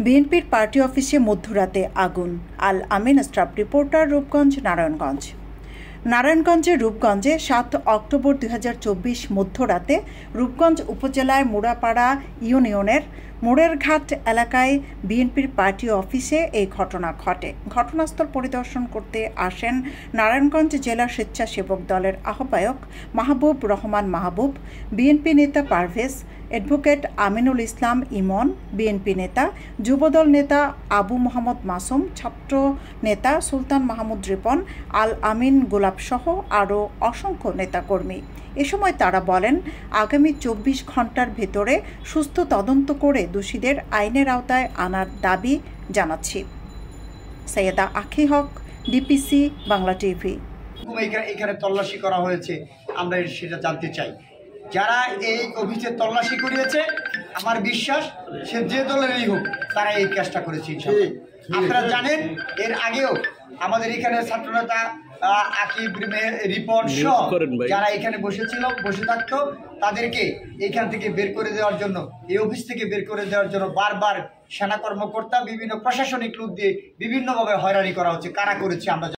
বিএনপির পার্টি অফিসে মধ্যরাতে আগুন। আল আমিন স্টাফ রিপোর্টার, রূপগঞ্জ, নারায়ণগঞ্জ। নারায়ণগঞ্জের রূপগঞ্জে ৭ অক্টোবর ২০২৪ মধ্যরাতে রূপগঞ্জ উপজেলায় মুড়াপাড়া ইউনিয়নের মোড়েরঘাট এলাকায় বিএনপির পার্টি অফিসে এই ঘটনা ঘটে। ঘটনাস্থল পরিদর্শন করতে আসেন নারায়ণগঞ্জ জেলা স্বেচ্ছাসেবক দলের আহ্বায়ক মাহবুব রহমান মাহবুব, বিএনপি নেতা পারভেজ, অ্যাডভোকেট আমিনুল ইসলাম ইমন, বিএনপি নেতা, যুবদল নেতা আবু মোহাম্মদ মাসুম, ছাত্র নেতা সুলতান মাহমুদ রিপন, আল আমিন গোলাপসহ আরও অসংখ্য নেতাকর্মী। এ সময় তারা বলেন, আগামী ২৪ ঘন্টার ভেতরে সুস্থ তদন্ত করে দোষীদের আইনের আওতায় আনার দাবি জানাচ্ছি। সৈয়দা আখি হক, ডিপিসি, বাংলা টিভি। এখানে তল্লাশি করা হয়েছে, আমরা সেটা জানতে চাই। যারা এই অফিসে তল্লাশি করিয়েছে, আমার বিশ্বাস সে যে দলেরই হোক, তারা এই কাজটা করেছে। আপনারা জানেন, এর আগেও আমাদের এখানে ছাত্রনেতা আকিব, রিপন সহ যারা এখানে বসে থাকতো, তাদেরকে এখান থেকে বের করে দেওয়ার জন্য, এই অফিস থেকে বের করে দেওয়ার জন্য বারবার সেনা কর্মকর্তা বিভিন্ন প্রশাসনিক লোক দিয়ে বিভিন্নভাবে হয়রানি করা হচ্ছে। কারা করেছে আমরা